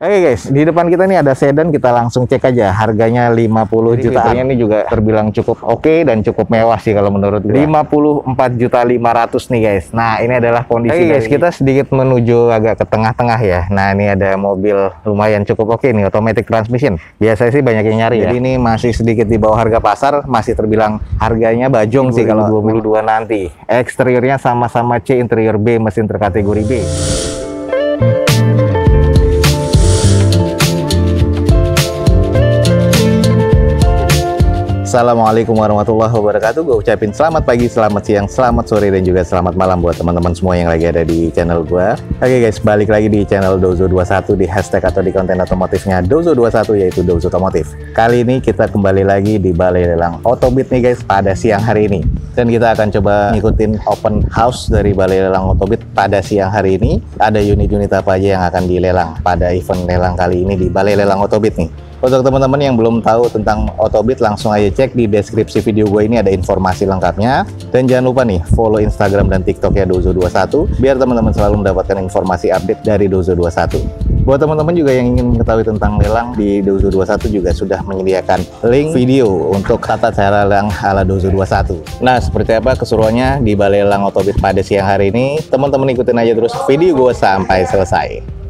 Oke guys, di depan kita nih ada sedan, kita langsung cek aja harganya 50 jutaan. Fiturnya ini juga terbilang cukup oke dan cukup mewah sih kalau menurut gue. 54.500.000 nih guys. Nah, ini adalah kondisi guys, kita sedikit menuju agak ke tengah-tengah ya. Nah, ini ada mobil lumayan cukup oke nih, automatic transmission. Biasanya sih banyak yang nyari. Jadi ini masih sedikit di bawah harga pasar, masih terbilang harganya bajong sih kalau 2022 nanti. Eksteriornya sama-sama C, interior B, mesin terkategori B. Assalamualaikum warahmatullahi wabarakatuh. Gue ucapin selamat pagi, selamat siang, selamat sore, dan juga selamat malam buat teman-teman semua yang lagi ada di channel gue. Oke guys, balik lagi di channel Dozo21, di hashtag atau di konten otomotifnya Dozo21, yaitu Dozo Otomotif. Kali ini kita kembali lagi di Balai Lelang Otobit nih guys, pada siang hari ini. Dan kita akan coba ngikutin open house dari Balai Lelang Otobit pada siang hari ini. Ada unit-unit apa aja yang akan dilelang pada event lelang kali ini di Balai Lelang Otobit nih. Untuk teman-teman yang belum tahu tentang Otobit, langsung aja cek di deskripsi video gue ini, ada informasi lengkapnya. Dan jangan lupa nih, follow Instagram dan TikTok ya Dozo21, biar teman-teman selalu mendapatkan informasi update dari Dozo21. Buat teman-teman juga yang ingin mengetahui tentang lelang, di Dozo21 juga sudah menyediakan link video untuk tata cara lelang ala Dozo21. Nah, seperti apa keseruannya di Balai Lelang Otobit pada siang hari ini? Teman-teman ikutin aja terus video gue sampai selesai.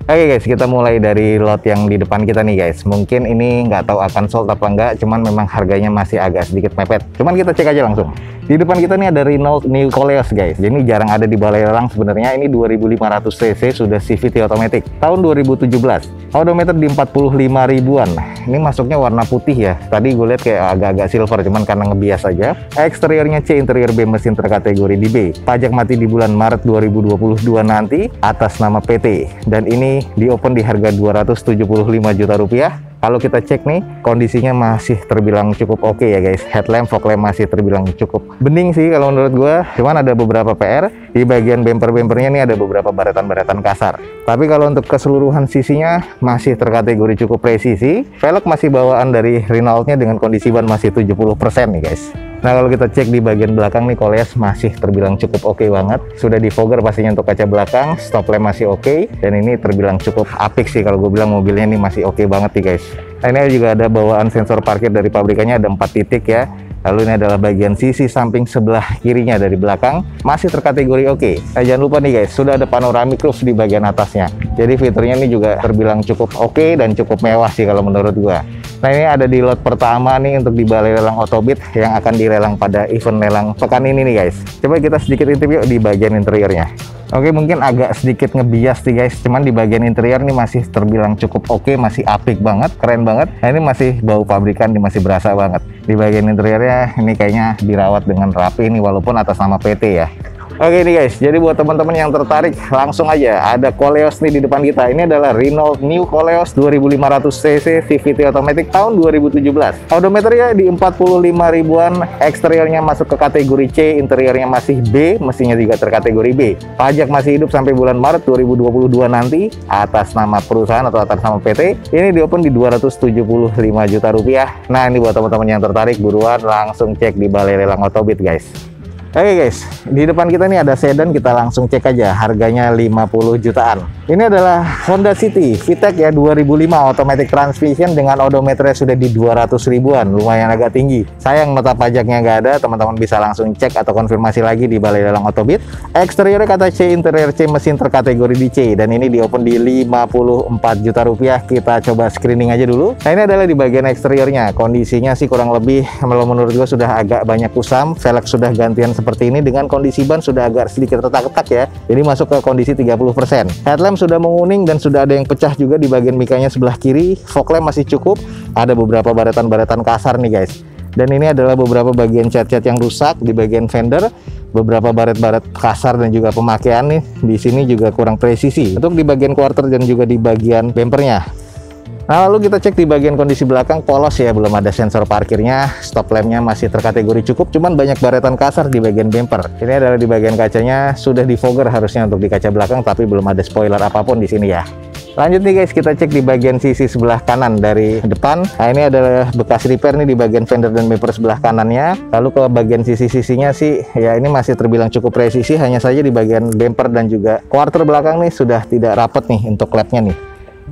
Oke guys, kita mulai dari lot yang di depan kita nih guys. Mungkin ini nggak tahu akan sold apa enggak, cuman memang harganya masih agak sedikit mepet. Cuman kita cek aja langsung. Di depan kita nih ada Renault New Koleos guys. Jadi jarang ada di balai lelang sebenarnya. Ini 2500 cc, sudah CVT automatic. Tahun 2017. Odometer di 45 ribuan. Ini masuknya warna putih ya. Tadi gue lihat kayak agak-agak silver, cuman karena ngebias aja. Eksteriornya C, interior B, mesin terkategori di B. Pajak mati di bulan Maret 2022 nanti atas nama PT. Dan ini di open di harga 275 juta rupiah. Kalau kita cek nih, kondisinya masih terbilang cukup oke ya guys. Headlamp, fog lamp masih terbilang cukup bening sih kalau menurut gua. Cuman ada beberapa PR di bagian bumper-bumpernya nih, ada beberapa baretan-baretan kasar. Tapi kalau untuk keseluruhan sisinya masih terkategori cukup presisi. Velg masih bawaan dari Renault-nya dengan kondisi ban masih 70% nih guys. Nah, kalau kita cek di bagian belakang nih, Koleos masih terbilang cukup oke banget. Sudah di fogger pastinya untuk kaca belakang, stop lamp masih oke, dan ini terbilang cukup apik sih kalau gue bilang, mobilnya ini masih oke banget nih guys. Nah, ini juga ada bawaan sensor parkir dari pabrikannya, ada 4 titik ya. Lalu ini adalah bagian sisi samping sebelah kirinya dari belakang, masih terkategori oke. Nah, jangan lupa nih guys, sudah ada panoramic roof di bagian atasnya. Jadi fiturnya ini juga terbilang cukup oke dan cukup mewah sih kalau menurut gua. Nah, ini ada di lot pertama nih untuk di Balai Lelang Otobit yang akan dilelang pada event lelang pekan ini nih guys. Coba kita sedikit intip yuk di bagian interiornya. Oke, mungkin agak sedikit ngebias nih guys, cuman di bagian interior nih masih terbilang cukup oke, masih apik banget, keren banget. Nah, ini masih bau pabrikan, ini masih berasa banget. Di bagian interiornya ini kayaknya dirawat dengan rapi nih, walaupun atas nama PT ya. Oke nih guys, jadi buat teman-teman yang tertarik, langsung aja ada Koleos nih di depan kita. Ini adalah Renault New Koleos 2500 cc CVT automatic tahun 2017. Odometernya di 45 ribuan, eksteriornya masuk ke kategori C, interiornya masih B, mesinnya juga terkategori B. Pajak masih hidup sampai bulan Maret 2022 nanti atas nama perusahaan atau atas nama PT. Ini di open di 275 juta rupiah. Nah, ini buat teman-teman yang tertarik, buruan langsung cek di Balai Lelang Otobit guys. Oke guys, di depan kita nih ada sedan, kita langsung cek aja harganya 50 jutaan. Ini adalah Honda City VTEC ya, 2005 automatic transmission dengan odometernya sudah di 200 ribuan, lumayan agak tinggi. Sayang nota pajaknya nggak ada, teman-teman bisa langsung cek atau konfirmasi lagi di Balai Lelang Otobit. Eksteriornya kata C, interior C, mesin terkategori di C, dan ini di open di 54 juta rupiah. Kita coba screening aja dulu. Nah, ini adalah di bagian eksteriornya, kondisinya sih kurang lebih menurut gue sudah agak banyak kusam. Velg sudah gantian seperti ini, dengan kondisi ban sudah agak sedikit retak-retak ya, jadi masuk ke kondisi 30%. Headlamp sudah menguning dan sudah ada yang pecah juga di bagian mikanya sebelah kiri. Fog lamp masih cukup, ada beberapa baretan-baretan kasar nih guys. Dan ini adalah beberapa bagian cat-cat yang rusak di bagian fender, beberapa baret-baret kasar dan juga pemakaian nih di sini juga kurang presisi untuk di bagian quarter dan juga di bagian bumpernya. Nah, lalu kita cek di bagian kondisi belakang, polos ya, belum ada sensor parkirnya, stop lampnya masih terkategori cukup, cuman banyak baretan kasar di bagian bumper. Ini adalah di bagian kacanya, sudah di fogger harusnya untuk di kaca belakang, tapi belum ada spoiler apapun di sini ya. Lanjut nih guys, kita cek di bagian sisi sebelah kanan dari depan. Nah, ini adalah bekas repair nih di bagian fender dan bumper sebelah kanannya. Lalu ke bagian sisi-sisinya sih, ya ini masih terbilang cukup presisi, hanya saja di bagian bumper dan juga quarter belakang nih sudah tidak rapet nih untuk klapnya nih.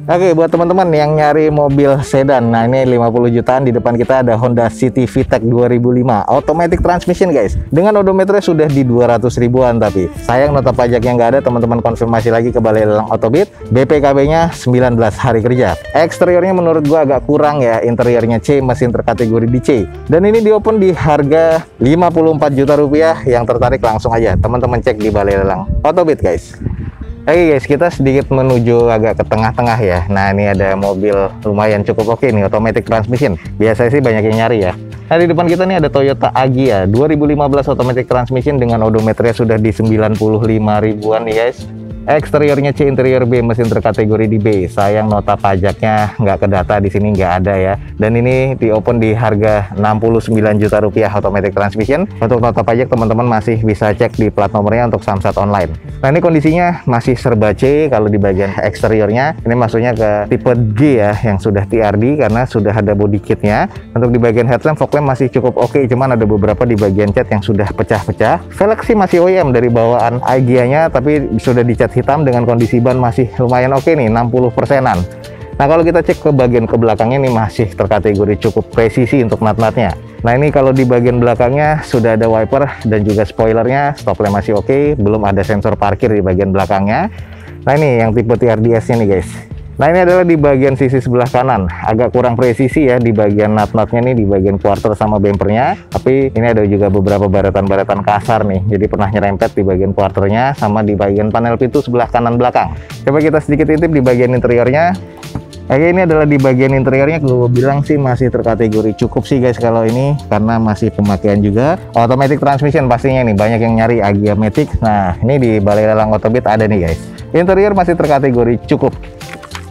Oke, buat teman-teman yang nyari mobil sedan, nah ini 50 jutaan. Di depan kita ada Honda City VTEC 2005 automatic transmission guys, dengan odometernya sudah di 200 ribuan. Tapi sayang nota pajaknya nggak ada, teman-teman konfirmasi lagi ke Balai Lelang Autobit. BPKB nya 19 hari kerja. Eksteriornya menurut gua agak kurang ya, interiornya C, mesin terkategori di C, dan ini di open di harga 54 juta rupiah. Yang tertarik langsung aja teman-teman cek di Balai Lelang Autobit guys. Oke guys, kita sedikit menuju agak ke tengah-tengah ya. Nah ini ada mobil lumayan cukup oke nih, automatic transmission. Biasanya sih banyak yang nyari ya. Nah di depan kita nih ada Toyota Agya 2015 automatic transmission dengan odometernya sudah di 95 ribuan nih guys. Eksteriornya C, interior B, mesin terkategori di B. Sayang nota pajaknya nggak kedata di sini, nggak ada ya. Dan ini di open di harga 69 juta rupiah automatic transmission. Untuk nota pajak teman-teman masih bisa cek di plat nomornya untuk Samsat online. Nah ini kondisinya masih serba C. Kalau di bagian eksteriornya ini maksudnya ke tipe G ya, yang sudah TRD karena sudah ada body kitnya. Untuk di bagian headlamp, fog lamp masih cukup oke, cuman ada beberapa di bagian cat yang sudah pecah-pecah. Velg sih masih OEM dari bawaan Agya-nya, tapi sudah dicat hitam dengan kondisi ban masih lumayan oke nih, 60%-an. Nah kalau kita cek ke bagian ke belakangnya ini masih terkategori cukup presisi untuk nut-nutnya. Nah ini kalau di bagian belakangnya sudah ada wiper dan juga spoilernya, stop lamp masih oke, belum ada sensor parkir di bagian belakangnya. Nah ini yang tipe TRDS-nya nih guys. Nah ini adalah di bagian sisi sebelah kanan, agak kurang presisi ya di bagian nut-nutnya nih, di bagian quarter sama bempernya. Tapi ini ada juga beberapa baratan-baratan kasar nih, jadi pernah nyerempet di bagian quarternya sama di bagian panel pintu sebelah kanan belakang. Coba kita sedikit intip di bagian interiornya. Oke, ini adalah di bagian interiornya, gue bilang sih masih terkategori cukup sih guys kalau ini, karena masih pemakaian juga. Automatic transmission pastinya nih, banyak yang nyari Agya Matic. Nah ini di Balai Lelang Autobit ada nih guys. Interior masih terkategori cukup.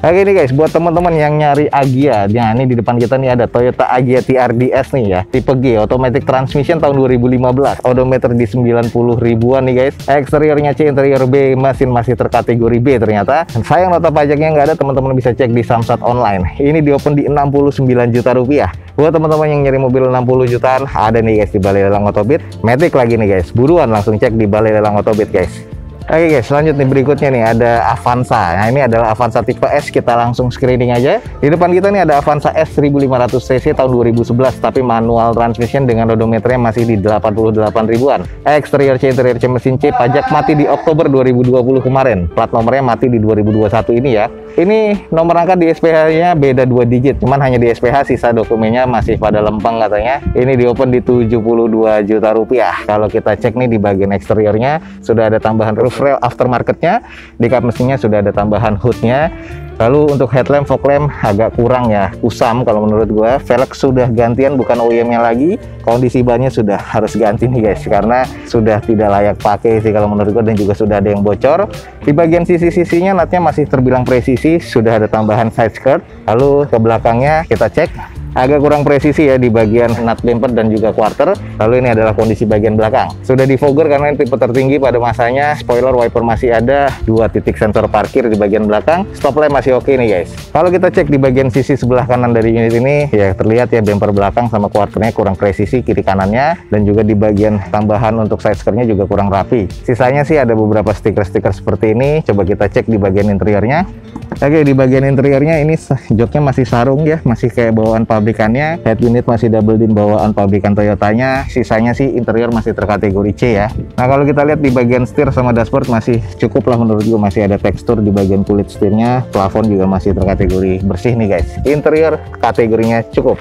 Oke nih guys, buat teman-teman yang nyari Agya, nah ini di depan kita nih ada Toyota Agya TRDS nih ya, tipe G, automatic transmission tahun 2015, odometer di 90 ribuan nih guys. Eksteriornya C, interior B, mesin masih terkategori B ternyata. Sayang nota pajaknya nggak ada, teman-teman bisa cek di Samsat online. Ini di open di 69 juta rupiah. Buat teman-teman yang nyari mobil 60 jutaan, ada nih guys di Balai Lelang Autobit. Matic lagi nih guys, buruan langsung cek di Balai Lelang Autobit guys. Oke guys, lanjut nih, berikutnya nih ada Avanza. Nah ini adalah Avanza tipe S, kita langsung screening aja. Di depan kita nih ada Avanza S 1500 cc tahun 2011, tapi manual transmission dengan odometernya masih di 88 ribuan. Eksterior C, interior C, mesin C, pajak mati di Oktober 2020 kemarin. Plat nomornya mati di 2021 ini ya. Ini nomor angka di SPH-nya beda 2 digit, cuman hanya di SPH, sisa dokumennya masih pada lempeng katanya. Ini di open di 72 juta rupiah. Kalau kita cek nih di bagian eksteriornya sudah ada tambahan roof rail aftermarketnya, di kap mesinnya sudah ada tambahan hoodnya. Lalu untuk headlamp, fog lamp agak kurang ya, kusam kalau menurut gua. Velg sudah gantian, bukan OEM-nya lagi. Kondisi bannya sudah harus ganti nih guys, karena sudah tidak layak pakai sih kalau menurut gua, dan juga sudah ada yang bocor. Di bagian sisi-sisinya nutnya masih terbilang presisi, sudah ada tambahan side skirt. Lalu ke belakangnya kita cek, agak kurang presisi ya di bagian nut bumper dan juga quarter. Lalu ini adalah kondisi bagian belakang, sudah di fogger karena ini tipe tertinggi pada masanya. Spoiler, wiper masih ada, 2 titik sensor parkir di bagian belakang. Stop lamp masih oke nih guys. Kalau kita cek di bagian sisi sebelah kanan dari unit ini ya, terlihat ya bumper belakang sama quarternya kurang presisi kiri kanannya, dan juga di bagian tambahan untuk side skirtnya juga kurang rapi. Sisanya sih ada beberapa stiker-stiker seperti ini. Coba kita cek di bagian interiornya. Oke, di bagian interiornya ini joknya masih sarung ya, masih kayak bawaan pabrikannya. Head unit masih double din bawaan pabrikan Toyotanya. Sisanya sih interior masih terkategori C ya. Nah kalau kita lihat di bagian setir sama dashboard masih cukup lah menurut gue, masih ada tekstur di bagian kulit setirnya. Plafon juga masih terkategori bersih nih guys. Interior kategorinya cukup.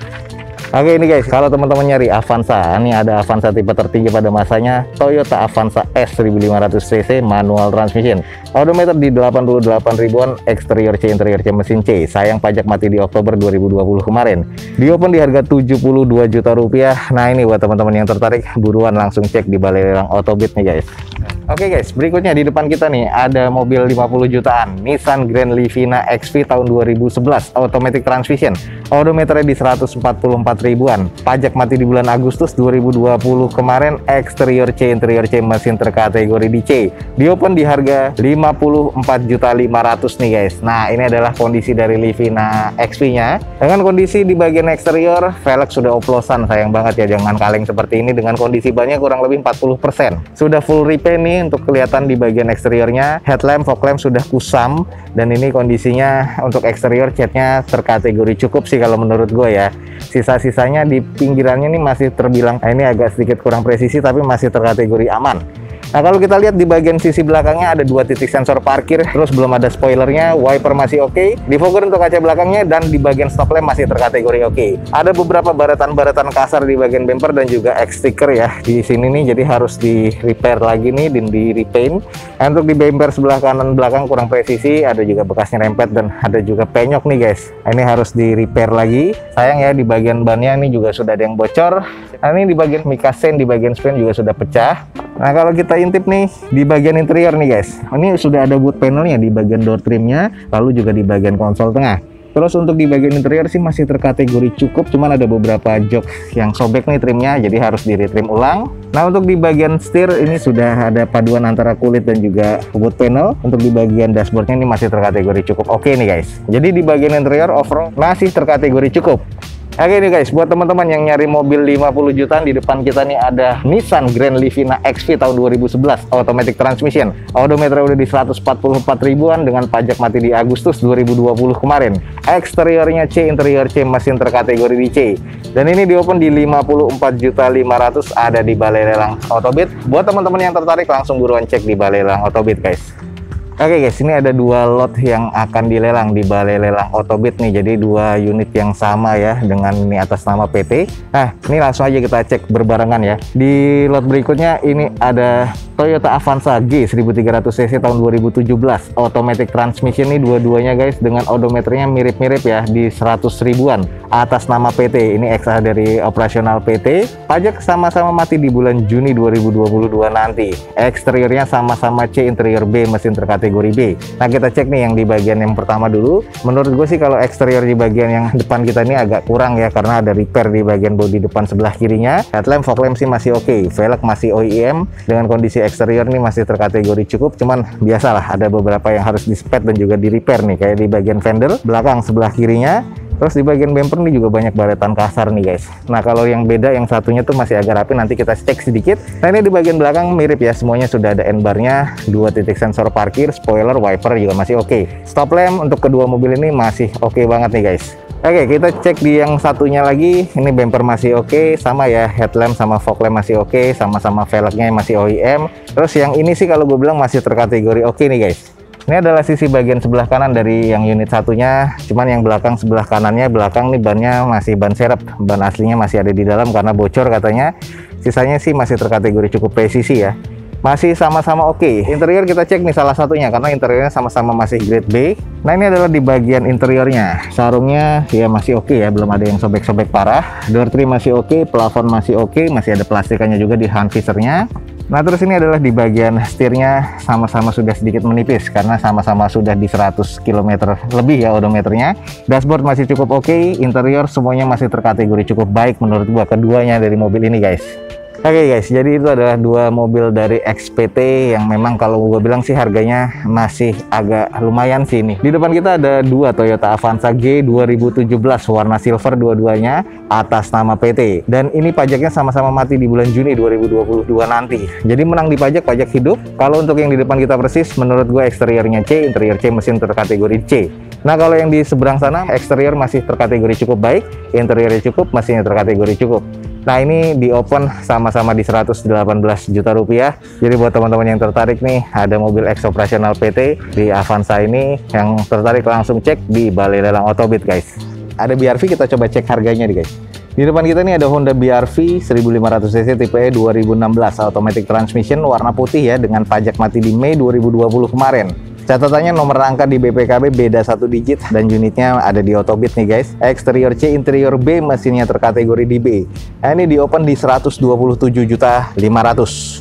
Oke ini guys, kalau teman-teman nyari Avanza, ini ada Avanza tipe tertinggi pada masanya, Toyota Avanza S 1500 cc manual transmission, odometer di 88 ribuan, eksterior C, interior C, mesin C. Sayang pajak mati di Oktober 2020 kemarin. Di open di harga 72 juta rupiah. Nah ini buat teman-teman yang tertarik, buruan langsung cek di Balai Lelang Autobit nih guys. Oke guys, berikutnya di depan kita nih ada mobil 50 jutaan, Nissan Grand Livina XV tahun 2011 automatic transmission, odometernya di 144 ribuan, pajak mati di bulan Agustus 2020 kemarin, eksterior C, interior C, mesin terkategori di C, di open di harga 54.500.000 nih guys. Nah, ini adalah kondisi dari Livina XP-nya. Dengan kondisi di bagian eksterior, velg sudah oplosan, sayang banget ya, jangan kaleng seperti ini. Dengan kondisi bannya kurang lebih 40%. Sudah full repaint nih untuk kelihatan di bagian eksteriornya. Headlamp, fog lamp sudah kusam, dan ini kondisinya untuk eksterior catnya terkategori cukup sih kalau menurut gue ya. Sisa-sisanya di pinggirannya nih masih terbilang, ini agak sedikit kurang presisi tapi masih terkategori aman. Nah, kalau kita lihat di bagian sisi belakangnya ada 2 titik sensor parkir, terus belum ada spoilernya, wiper masih oke, defogger untuk kaca belakangnya, dan di bagian stop lamp masih terkategori oke. Ada beberapa baratan-baratan kasar di bagian bumper dan juga X sticker ya di sini nih, jadi harus di repair lagi nih dan di repaint. Nah, untuk di bumper sebelah kanan belakang kurang presisi, ada juga bekasnya rempet dan ada juga penyok nih guys. Nah, ini harus di repair lagi. Sayang ya, di bagian bannya ini juga sudah ada yang bocor. Nah, ini di bagian mica sen, di bagian spring juga sudah pecah. Nah, kalau kita intip nih di bagian interior nih guys, ini sudah ada wood panelnya di bagian door trimnya, lalu juga di bagian konsol tengah. Terus untuk di bagian interior sih masih terkategori cukup, cuman ada beberapa jok yang sobek nih trimnya, jadi harus di retrim ulang. Nah, untuk di bagian setir ini sudah ada paduan antara kulit dan juga wood panel. Untuk di bagian dashboardnya ini masih terkategori cukup oke nih guys. Jadi di bagian interior overall masih terkategori cukup. Oke nih guys, buat teman-teman yang nyari mobil 50 jutaan, di depan kita nih ada Nissan Grand Livina XP tahun 2011, automatic transmission. Odometer udah di 144 ribuan dengan pajak mati di Agustus 2020 kemarin. Eksteriornya C, interior C, mesin terkategori di C. Dan ini di open di 54.500.000, ada di Balai Lelang Autobit. Buat teman-teman yang tertarik langsung buruan cek di Balai Lelang Autobit guys. Oke guys, ini ada 2 lot yang akan dilelang di Balai Lelang Autobit nih. Jadi 2 unit yang sama ya, dengan ini atas nama PT. Nah, ini langsung aja kita cek berbarengan ya. Di lot berikutnya ini ada Toyota Avanza G 1300 cc tahun 2017, automatic transmission nih dua-duanya guys, dengan odometernya mirip-mirip ya di 100 ribuan, atas nama PT. Ini XA dari operasional PT. Pajak sama-sama mati di bulan Juni 2022 nanti. Eksteriornya sama-sama C, interior B, mesin terkategori B. Nah, kita cek nih yang di bagian yang pertama dulu. Menurut gue sih kalau eksterior di bagian yang depan kita ini agak kurang ya, karena ada repair di bagian bodi depan sebelah kirinya. Headlamp, fog lamp sih masih oke, velg masih OEM, dengan kondisi eksterior nih masih terkategori cukup. Cuman biasalah ada beberapa yang harus dispet dan juga di repair nih, kayak di bagian fender belakang sebelah kirinya. Terus di bagian bumper nih juga banyak baretan kasar nih guys. Nah, kalau yang beda yang satunya tuh masih agak rapi, nanti kita cek sedikit. Nah, ini di bagian belakang mirip ya, semuanya sudah ada N-bar-nya, 2 titik sensor parkir, spoiler, wiper juga masih oke. Stop lamp untuk kedua mobil ini masih oke banget nih guys. Oke, kita cek di yang satunya lagi. Ini bumper masih oke, sama ya, headlamp sama fog lamp masih oke, sama-sama velgnya masih OEM. Terus yang ini sih kalau gue bilang masih terkategori oke nih guys. Ini adalah sisi bagian sebelah kanan dari yang unit satunya, cuman yang belakang sebelah kanannya, belakang nih bannya masih ban serep, ban aslinya masih ada di dalam karena bocor katanya. Sisanya sih masih terkategori cukup presisi ya, masih sama-sama oke. Interior kita cek nih salah satunya, karena interiornya sama-sama masih grade B. Nah, ini adalah di bagian interiornya, sarungnya ya masih oke ya, belum ada yang sobek-sobek parah. Door trim masih oke, plafon masih oke, masih ada plastikannya juga di hand visor-nya. Nah, terus ini adalah di bagian setirnya, sama-sama sudah sedikit menipis karena sama-sama sudah di 100 km lebih ya odometernya. Dashboard masih cukup oke, interior semuanya masih terkategori cukup baik menurut gua, keduanya dari mobil ini guys. Oke guys, jadi itu adalah 2 mobil dari XPT yang memang kalau gue bilang sih harganya masih agak lumayan sih nih. Di depan kita ada 2 Toyota Avanza G 2017 warna silver dua-duanya atas nama PT. Dan ini pajaknya sama-sama mati di bulan Juni 2022 nanti. Jadi menang di pajak hidup. Kalau untuk yang di depan kita persis, menurut gue eksteriornya C, interior C, mesin terkategori C. Nah, kalau yang di seberang sana, eksterior masih terkategori cukup baik, interiornya cukup, mesinnya terkategori cukup. Nah, ini di open sama-sama di 118 juta rupiah. Jadi buat teman-teman yang tertarik nih, ada mobil X operasional PT di Avanza ini, yang tertarik langsung cek di Balai Lelang Autobit guys. Ada BRV, kita coba cek harganya nih guys. Di depan kita nih ada Honda BRV 1500 cc tipe E 2016 automatic transmission warna putih ya, dengan pajak mati di Mei 2020 kemarin. Catatannya nomor rangka di BPKB beda 1 digit dan unitnya ada di Autobit nih guys. Eksterior C, interior B, mesinnya terkategori di B. Nah, ini di open di 127.500.000.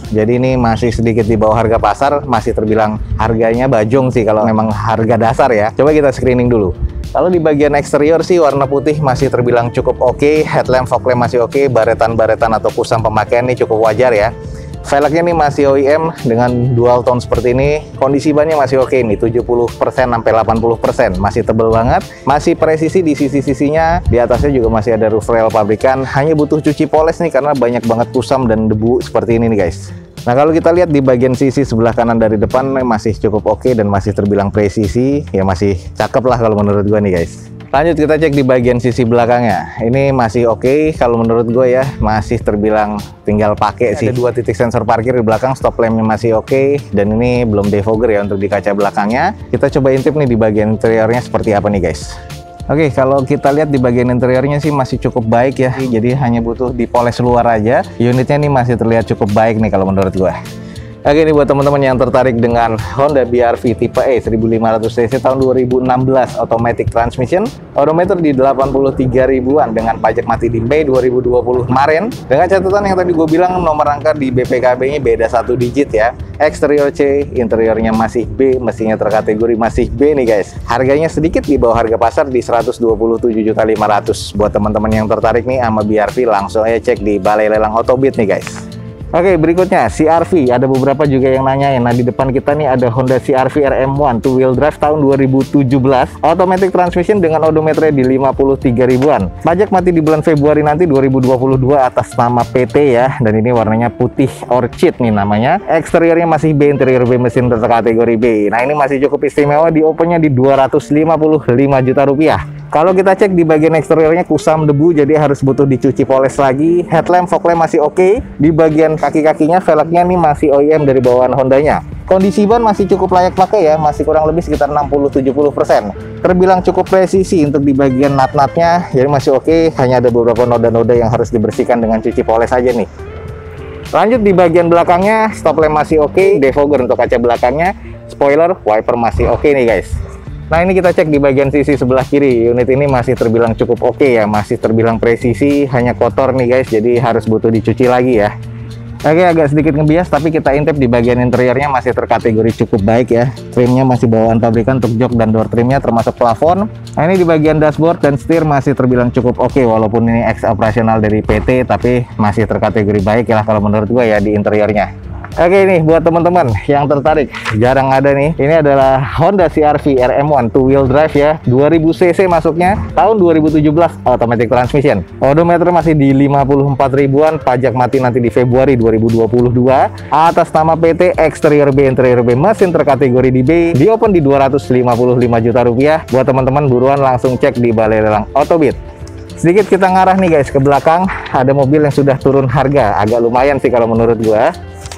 Jadi ini masih sedikit di bawah harga pasar, masih terbilang harganya bajong sih kalau memang harga dasar ya. Coba kita screening dulu. Lalu di bagian eksterior sih warna putih masih terbilang cukup oke, headlamp, fog lamp masih oke, baretan-baretan atau kusam pemakaian ini cukup wajar ya. Velgnya nih masih OEM dengan dual tone seperti ini. Kondisi bannya masih oke nih, 70% sampai 80%, masih tebel banget, masih presisi di sisi-sisinya. Di atasnya juga masih ada roof rail pabrikan, hanya butuh cuci poles nih karena banyak banget kusam dan debu seperti ini nih guys. Nah, kalau kita lihat di bagian sisi sebelah kanan dari depan masih cukup oke dan masih terbilang presisi, ya masih cakep lah kalau menurut gua nih guys. Lanjut kita cek di bagian sisi belakangnya. Ini masih oke kalau menurut gue ya, masih terbilang tinggal pakai sih. Ada 2 titik sensor parkir di belakang, stop lampnya masih oke, dan ini belum defogger ya untuk di kaca belakangnya. Kita coba intip nih di bagian interiornya seperti apa nih guys. Oke, kalau kita lihat di bagian interiornya sih masih cukup baik ya. Jadi hanya butuh dipoles luar aja. Unitnya nih masih terlihat cukup baik nih kalau menurut gua. Oke, ini buat teman-teman yang tertarik dengan Honda BR-V tipe E 1500cc tahun 2016 automatic transmission, odometer di 83 ribuan dengan pajak mati di Mei 2020 kemarin. Dengan catatan yang tadi gue bilang, nomor rangka di BPKB-nya beda 1 digit ya. Eksterior C, interiornya masih B, mesinnya terkategori masih B nih guys. Harganya sedikit di bawah harga pasar di 127.500.000. Buat teman-teman yang tertarik nih sama BR-V, langsung aja cek di Balai Lelang Autobit nih guys. Oke, berikutnya CR-V. Ada beberapa juga yang nanyain. Nah, di depan kita nih ada Honda CR-V RM1 2 wheel drive tahun 2017, automatic transmission dengan odometernya di 53 ribuan. Pajak mati di bulan Februari nanti 2022 atas nama PT ya, dan ini warnanya putih orchid nih namanya. Eksteriornya masih B, interior B, mesin terkategori B. Nah, ini masih cukup istimewa, di opennya di 255 juta rupiah. Kalau kita cek di bagian eksteriornya kusam debu, jadi harus butuh dicuci poles lagi. Headlamp, fog lamp masih oke. Di bagian kaki-kakinya, velgnya nih masih OEM dari bawaan Hondanya. Kondisi ban masih cukup layak pakai ya, masih kurang lebih sekitar 60-70%. Terbilang cukup presisi untuk di bagian nut-nutnya, jadi masih oke. Hanya ada beberapa noda-noda yang harus dibersihkan dengan cuci poles aja nih. Lanjut di bagian belakangnya, stop lamp masih oke, defogger untuk kaca belakangnya, spoiler, wiper masih oke nih guys. Nah, ini kita cek di bagian sisi sebelah kiri. Unit ini masih terbilang cukup oke ya, masih terbilang presisi, hanya kotor nih guys, jadi harus butuh dicuci lagi ya. Oke, agak sedikit ngebias, tapi kita intip di bagian interiornya masih terkategori cukup baik ya. Trimnya masih bawaan pabrikan untuk jok dan door trimnya termasuk plafon. Nah, ini di bagian dashboard dan setir masih terbilang cukup oke, walaupun ini ex operasional dari PT, tapi masih terkategori baik ya kalau menurut gue ya di interiornya. Oke, nih buat teman-teman yang tertarik, jarang ada nih. Ini adalah Honda CR-V RM1 2 wheel drive ya, 2000 cc masuknya, tahun 2017 automatic transmission. Odometer masih di 54 ribuan, pajak mati nanti di Februari 2022. Atas nama PT, eksterior B, interior B, mesin terkategori di B, di open di 255 juta rupiah. Buat teman-teman buruan langsung cek di Balai Lelang Autobit. Sedikit kita ngarah nih guys ke belakang, ada mobil yang sudah turun harga, agak lumayan sih kalau menurut gua.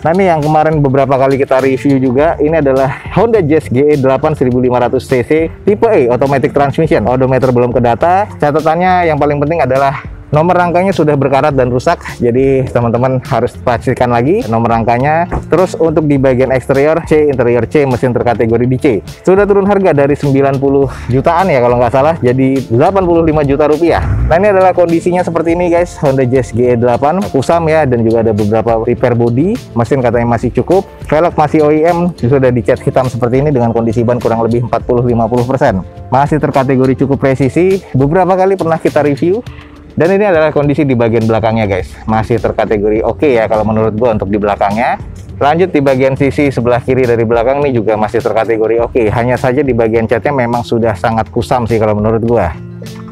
Nah, ini yang kemarin beberapa kali kita review juga, ini adalah Honda Jazz GE8 1500cc tipe E automatic transmission. Odometer belum ke data. Catatannya yang paling penting adalah nomor rangkanya sudah berkarat dan rusak, jadi teman-teman harus pastikan lagi nomor rangkanya. Terus untuk di bagian eksterior C, interior C, mesin terkategori di C. Sudah turun harga dari 90 jutaan ya kalau nggak salah, jadi 85 juta rupiah. Nah, ini adalah kondisinya seperti ini guys, Honda Jazz GE8, kusam ya, dan juga ada beberapa repair body. Mesin katanya masih cukup, velg masih OEM, sudah dicat hitam seperti ini dengan kondisi ban kurang lebih 40-50%. Masih terkategori cukup presisi, beberapa kali pernah kita review. Dan ini adalah kondisi di bagian belakangnya guys, masih terkategori oke ya kalau menurut gua untuk di belakangnya. Lanjut di bagian sisi sebelah kiri dari belakang nih juga masih terkategori oke. Hanya saja di bagian catnya memang sudah sangat kusam sih kalau menurut gua.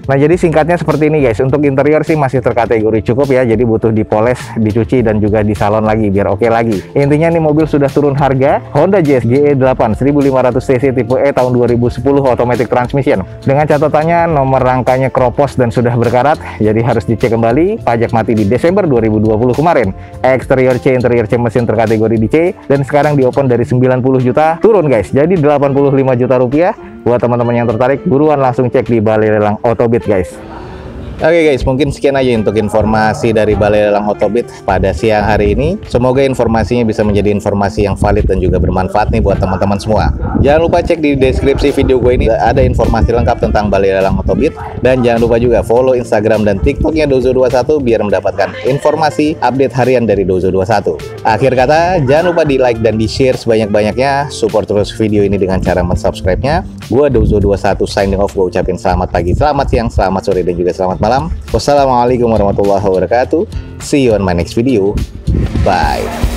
Nah, jadi singkatnya seperti ini guys. Untuk interior sih masih terkategori cukup ya, jadi butuh dipoles, dicuci, dan juga disalon lagi biar oke lagi. Intinya nih mobil sudah turun harga, Honda Jazz GE8 1500cc tipe E tahun 2010 automatic transmission. Dengan catatannya nomor rangkanya kropos dan sudah berkarat, jadi harus dicek kembali. Pajak mati di Desember 2020 kemarin. Eksterior C, interior C, mesin terkategori di C, dan sekarang di open dari 90 juta turun guys, jadi 85 juta rupiah. Buat teman-teman yang tertarik, buruan langsung cek di Balai Lelang Autobit guys. Oke guys, mungkin sekian aja untuk informasi dari Balai Lelang Otobit pada siang hari ini. Semoga informasinya bisa menjadi informasi yang valid dan juga bermanfaat nih buat teman-teman semua. Jangan lupa cek di deskripsi video gue ini, ada informasi lengkap tentang Balai Lelang Otobit. Dan jangan lupa juga follow Instagram dan TikToknya Dozo21 biar mendapatkan informasi update harian dari Dozo21. Akhir kata, jangan lupa di like dan di share sebanyak-banyaknya. Support terus video ini dengan cara mensubscribe-nya. Gua Dozo21 signing off. Gue ucapin selamat pagi, selamat siang, selamat sore, dan juga selamat malam. Wassalamualaikum warahmatullahi wabarakatuh. See you on my next video. Bye.